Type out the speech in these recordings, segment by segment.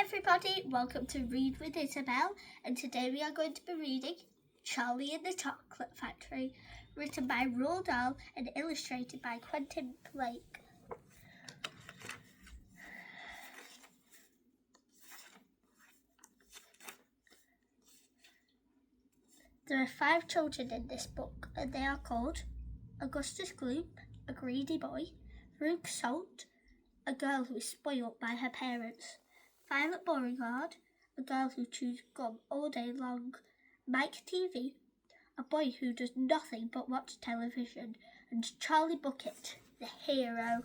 everybody, welcome to Read with Isabel, and today we are going to be reading Charlie and the Chocolate Factory, written by Roald Dahl and illustrated by Quentin Blake. There are 5 children in this book, and they are called Augustus Gloop, a greedy boy, Ruth Salt, a girl who is spoilt by her parents, Violet Beauregard, a girl who chews gum all day long, Mike TV, a boy who does nothing but watch television, and Charlie Bucket, the hero.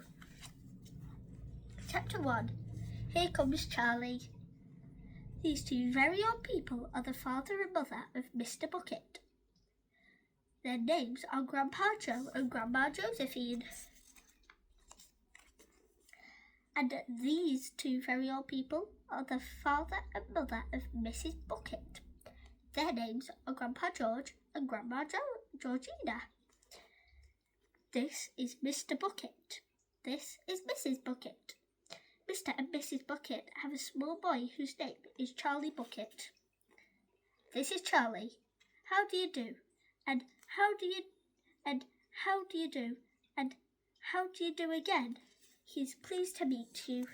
Chapter 1. Here comes Charlie. These 2 very old people are the father and mother of Mr. Bucket. Their names are Grandpa Joe and Grandma Josephine. And these 2 very old people are the father and mother of Mrs. Bucket. Their names are Grandpa George and Grandma Georgina. This is Mr. Bucket. This is Mrs. Bucket. Mr. and Mrs. Bucket have a small boy whose name is Charlie Bucket. This is Charlie. How do you do? And how do you and how do you do? And how do you do again? He is pleased to meet you.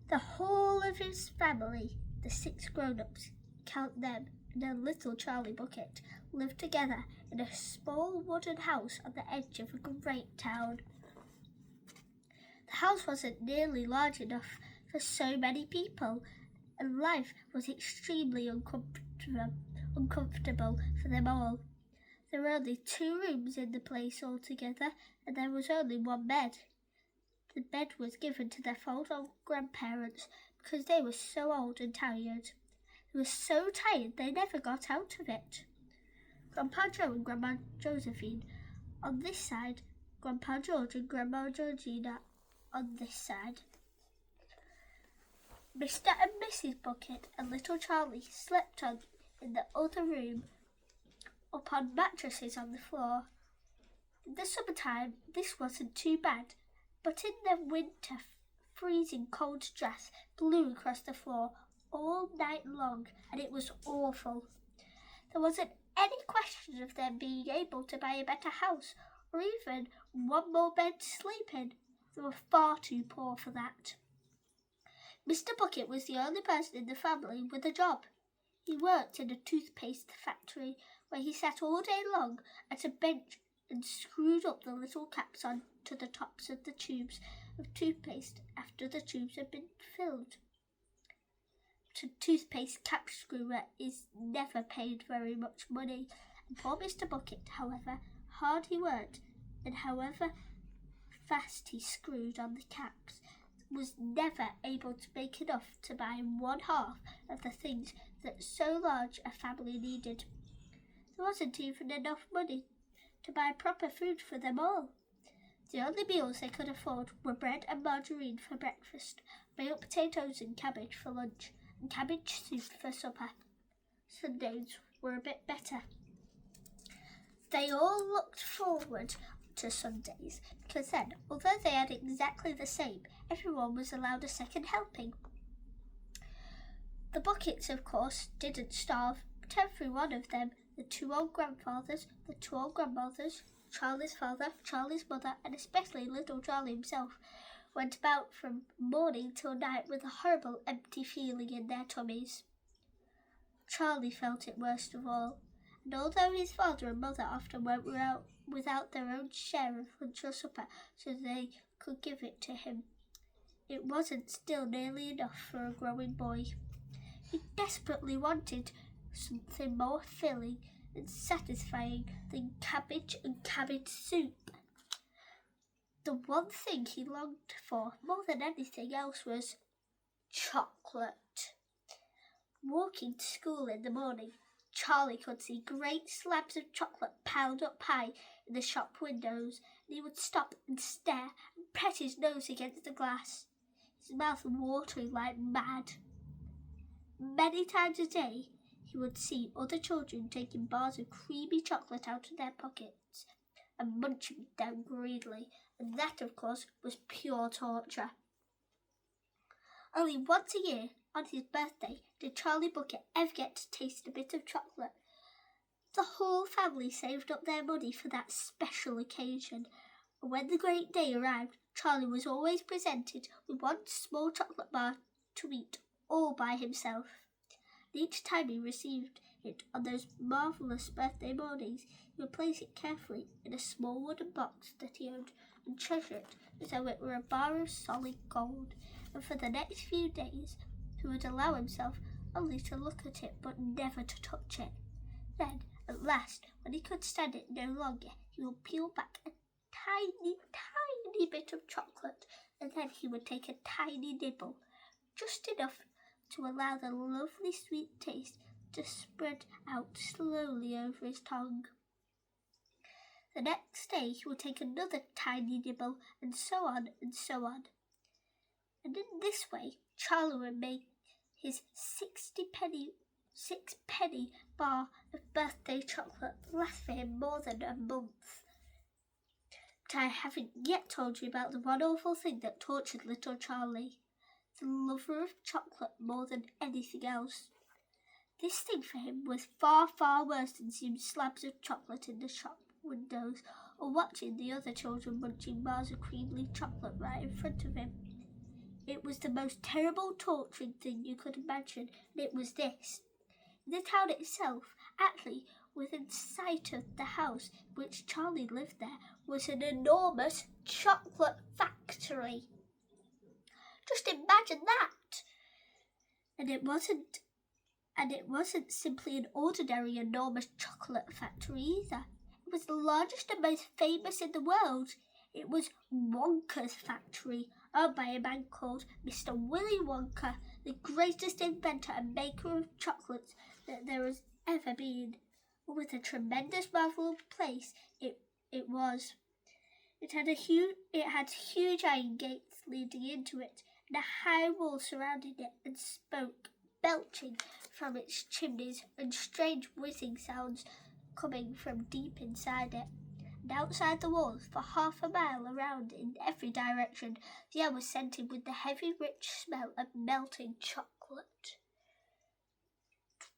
The whole of his family, the 6 grown-ups, count them, and a little Charlie Bucket, live together in a small wooden house on the edge of a great town. The house wasn't nearly large enough for so many people, and life was extremely uncomfortable for them all. There were only 2 rooms in the place altogether, and there was only 1 bed. The bed was given to their 4 old grandparents because they were so old and tired. They were so tired they never got out of it. Grandpa Joe and Grandma Josephine on this side, Grandpa George and Grandma Georgina on this side. Mr. and Mrs. Bucket and little Charlie slept in the other room, upon mattresses on the floor. In the summertime, this wasn't too bad, but in the winter, freezing cold drafts blew across the floor all night long, and it was awful. There wasn't any question of them being able to buy a better house, or even 1 more bed to sleep in. They were far too poor for that. Mr. Bucket was the only person in the family with a job. He worked in a toothpaste factory, where he sat all day long at a bench and screwed up the little caps onto the tops of the tubes of toothpaste after the tubes had been filled. A toothpaste cap screwer is never paid very much money, and poor Mr. Bucket, however hard he worked and however fast he screwed on the caps, was never able to make enough to buy 1/2 of the things that so large a family needed. There wasn't even enough money to buy proper food for them all. The only meals they could afford were bread and margarine for breakfast, boiled potatoes and cabbage for lunch, and cabbage soup for supper. Sundays were a bit better. They all looked forward to Sundays, because then, although they had exactly the same, everyone was allowed a second helping. The Buckets, of course, didn't starve, but every one of them, the 2 old grandfathers, the 2 old grandmothers, Charlie's father, Charlie's mother, and especially little Charlie himself, went about from morning till night with a horrible empty feeling in their tummies. Charlie felt it worst of all, and although his father and mother often went out without their own share of lunch or supper so they could give it to him, it wasn't still nearly enough for a growing boy. He desperately wanted something more filling and satisfying than cabbage and cabbage soup. The one thing he longed for more than anything else was chocolate. Walking to school in the morning, Charlie could see great slabs of chocolate piled up high in the shop windows, and he would stop and stare and press his nose against the glass, his mouth watering like mad. Many times a day, he would see other children taking bars of creamy chocolate out of their pockets and munching them greedily, and that, of course, was pure torture. Only once a year, on his birthday, did Charlie Bucket ever get to taste a bit of chocolate. The whole family saved up their money for that special occasion, and when the great day arrived, Charlie was always presented with one small chocolate bar to eat all by himself. And each time he received it on those marvellous birthday mornings, he would place it carefully in a small wooden box that he owned and treasure it as though it were a bar of solid gold. And for the next few days, he would allow himself only to look at it but never to touch it. Then, at last, when he could stand it no longer, he would peel back a tiny, tiny bit of chocolate, and then he would take a tiny nibble, just enough to allow the lovely sweet taste to spread out slowly over his tongue. The next day he would take another tiny nibble, and so on and so on. And in this way, Charlie would make his 6-penny bar of birthday chocolate last for him more than a month. But I haven't yet told you about the one awful thing that tortured little Charlie, the lover of chocolate more than anything else. This thing for him was far, far worse than seeing slabs of chocolate in the shop windows or watching the other children munching bars of creamy chocolate right in front of him. It was the most terrible torturing thing you could imagine, and it was this. In the town itself, actually within sight of the house in which Charlie lived, there was an enormous chocolate factory. Just imagine that! And it wasn't simply an ordinary enormous chocolate factory either. It was the largest and most famous in the world. It was Wonka's factory, owned by a man called Mr. Willy Wonka, the greatest inventor and maker of chocolates that there has ever been. With a tremendous marvel place it was. It had huge iron gates leading into it, and a high wall surrounding it, and smoke belching from its chimneys, and strange whizzing sounds coming from deep inside it. And outside the walls, for half a mile around in every direction, the air was scented with the heavy, rich smell of melting chocolate.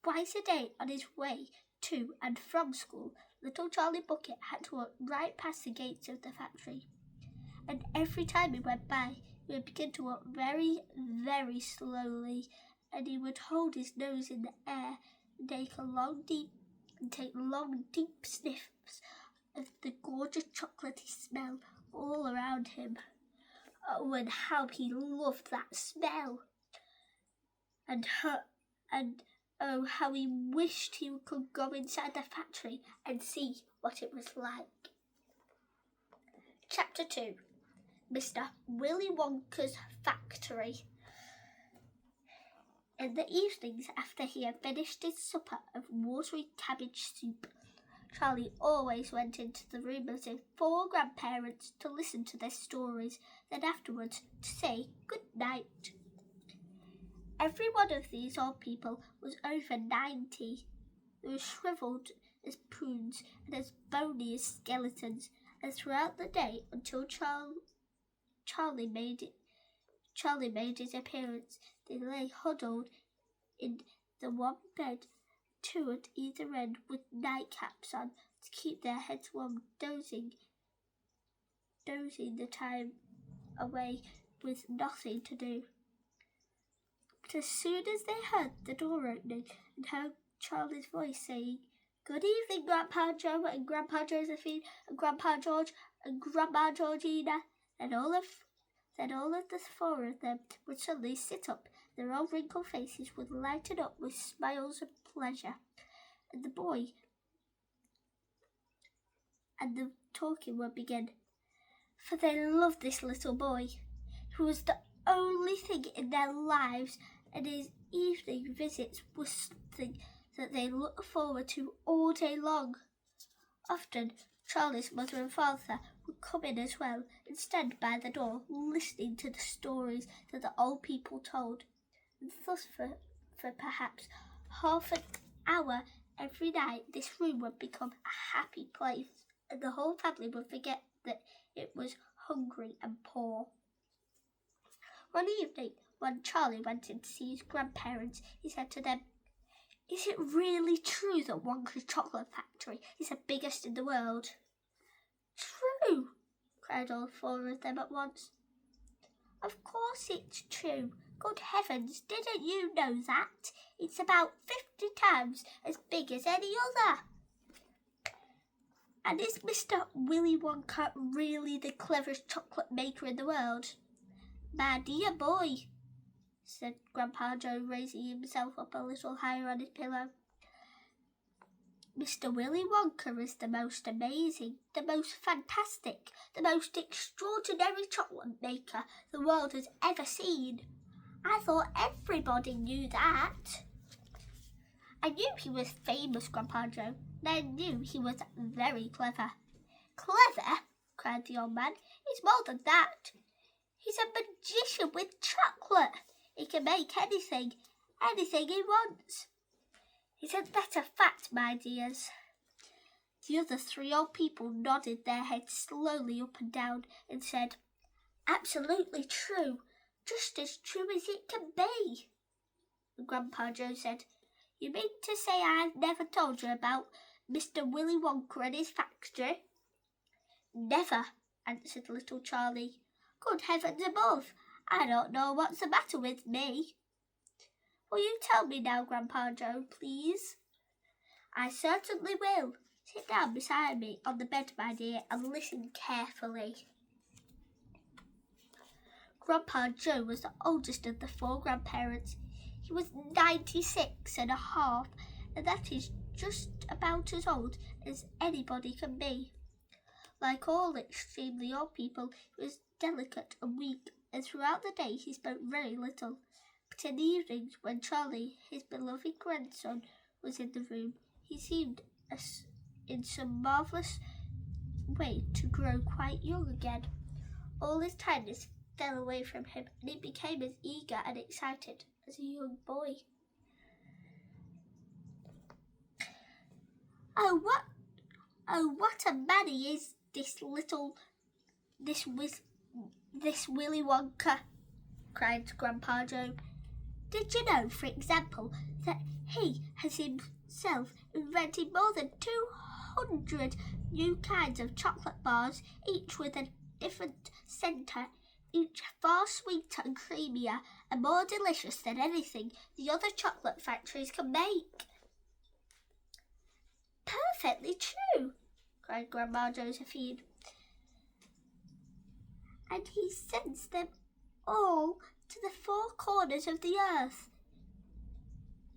Twice a day on his way to and from school, little Charlie Bucket had to walk right past the gates of the factory. And every time he went by, he would begin to walk very, very slowly, and he would hold his nose in the air and take long, deep sniffs of the gorgeous chocolatey smell all around him. Oh, and how he loved that smell! And oh, how he wished he could go inside the factory and see what it was like. Chapter 2. Mr. Willy Wonka's Factory. In the evenings, after he had finished his supper of watery cabbage soup, Charlie always went into the room of his 4 grandparents to listen to their stories, then afterwards to say good night. Every one of these old people was over 90. They were shriveled as prunes and as bony as skeletons, and throughout the day until Charlie made his appearance, they lay huddled in the one bed, 2 at either end, with nightcaps on to keep their heads warm, dozing the time away with nothing to do. But as soon as they heard the door opening and heard Charlie's voice saying, "Good evening, Grandpa Joe and Grandpa Josephine and Grandpa George and Grandma Georgina," then all of the 4 of them would suddenly sit up. Their old wrinkled faces would lighten up with smiles of pleasure, and the talking would begin, for they loved this little boy, who was the only thing in their lives, and his evening visits were something that they looked forward to all day long. Often Charlie's mother and father would come in as well and stand by the door listening to the stories that the old people told. And thus for perhaps half an hour every night this room would become a happy place, and the whole family would forget that it was hungry and poor. One evening, When Charlie went in to see his grandparents, he said to them, "Is it really true that Wonka's chocolate factory is the biggest in the world?" "True!" cried all four of them at once. "Of course it's true. Good heavens, didn't you know that? It's about 50 times as big as any other." "And is Mr. Willy Wonka really the cleverest chocolate maker in the world?" "My dear boy," said Grandpa Joe, raising himself up a little higher on his pillow, "Mr. Willy Wonka is the most amazing, the most fantastic, the most extraordinary chocolate maker the world has ever seen. I thought everybody knew that." "I knew he was famous, Grandpa Joe, and I knew he was very clever." "Clever?" cried the old man. "He's more than that. He's a magician with chocolate. He can make anything he wants. Isn't that a fact, my dears?" The other three old people nodded their heads slowly up and down and said, "Absolutely true, just as true as it can be." And Grandpa Joe said, "You mean to say I've never told you about Mr. Willy Wonka and his factory?" "Never," answered little Charlie. "Good heavens above, I don't know what's the matter with me." "Will you tell me now, Grandpa Joe, please?" "I certainly will. Sit down beside me on the bed, my dear, and listen carefully." Grandpa Joe was the oldest of the four grandparents. He was 96 and a half, and that is just about as old as anybody can be. Like all extremely old people, he was delicate and weak, and throughout the day he spoke very little. But in the evenings, when Charlie, his beloved grandson, was in the room, he seemed in some marvellous way to grow quite young again. All his tiredness fell away from him, and he became as eager and excited as a young boy. Oh, what a man he is, this Willy Wonka," cried Grandpa Joe. "Did you know, for example, that he has himself invented more than 200 new kinds of chocolate bars, each with a different centre, each far sweeter and creamier and more delicious than anything the other chocolate factories can make?" "Perfectly true," cried Grandma Josephine. "And he sends them all to the four corners of the earth.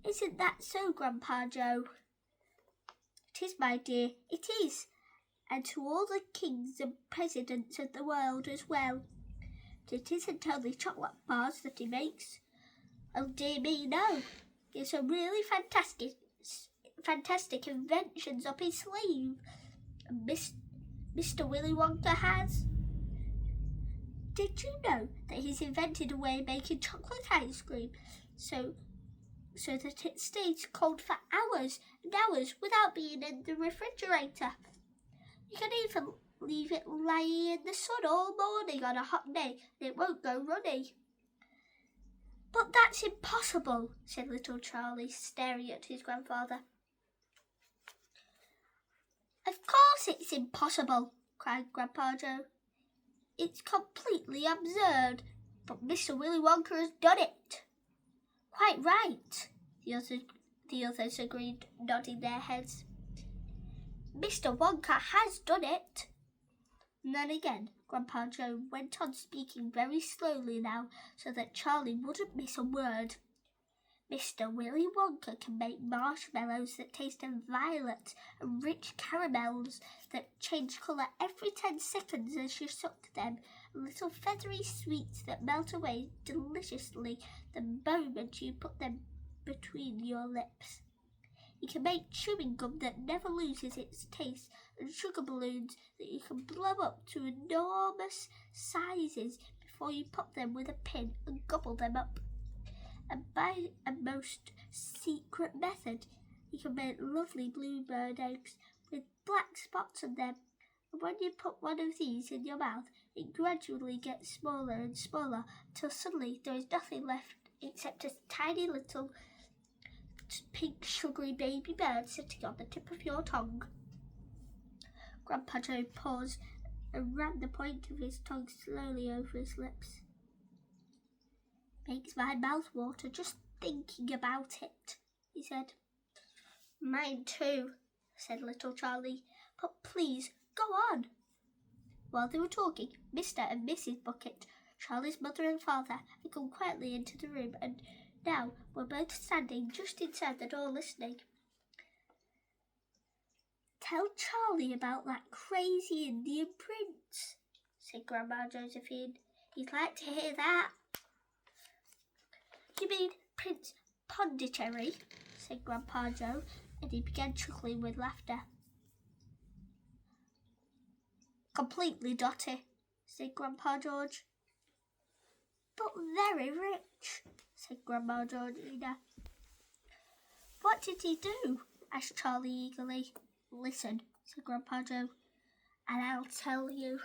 Isn't that so, Grandpa Joe?" "It is, my dear, it is, and to all the kings and presidents of the world as well. But it isn't only chocolate bars that he makes. Oh dear me, no. He has some really fantastic inventions up his sleeve. And Mr. Willy Wonka has. Did you know that he's invented a way of making chocolate ice cream so that it stays cold for hours and hours without being in the refrigerator? You can even leave it lying in the sun all morning on a hot day and it won't go runny." "But that's impossible," said little Charlie, staring at his grandfather. "Of course it's impossible," cried Grandpa Joe. "It's completely absurd, but Mr. Willy Wonka has done it." "Quite right," the others agreed, nodding their heads. "Mr. Wonka has done it." And then again, Grandpa Joe went on speaking very slowly now, so that Charlie wouldn't miss a word. "Mr. Willy Wonka can make marshmallows that taste of violets and rich caramels that change colour every 10 seconds as you suck them, and little feathery sweets that melt away deliciously the moment you put them between your lips. He can make chewing gum that never loses its taste, and sugar balloons that you can blow up to enormous sizes before you pop them with a pin and gobble them up. And by a most secret method, he can make lovely bluebird eggs with black spots on them. And when you put one of these in your mouth, It gradually gets smaller and smaller till suddenly there is nothing left except a tiny little pink sugary baby bird sitting on the tip of your tongue. Grandpa Joe paused and ran the point of his tongue slowly over his lips. Makes my mouth water just thinking about it, he said. Mine too, said little Charlie, but please go on. While they were talking, Mr. and Mrs. Bucket, Charlie's mother and father, had come quietly into the room and now were both standing just inside the door listening. Tell Charlie about that crazy Indian prince, said Grandma Josephine. He'd like to hear that. You mean Prince Pondicherry, said Grandpa Joe, and he began chuckling with laughter. Completely dotty, said Grandpa George. But very rich, said Grandma Georgina. What did he do? Asked Charlie eagerly. Listen, said Grandpa Joe, and I'll tell you.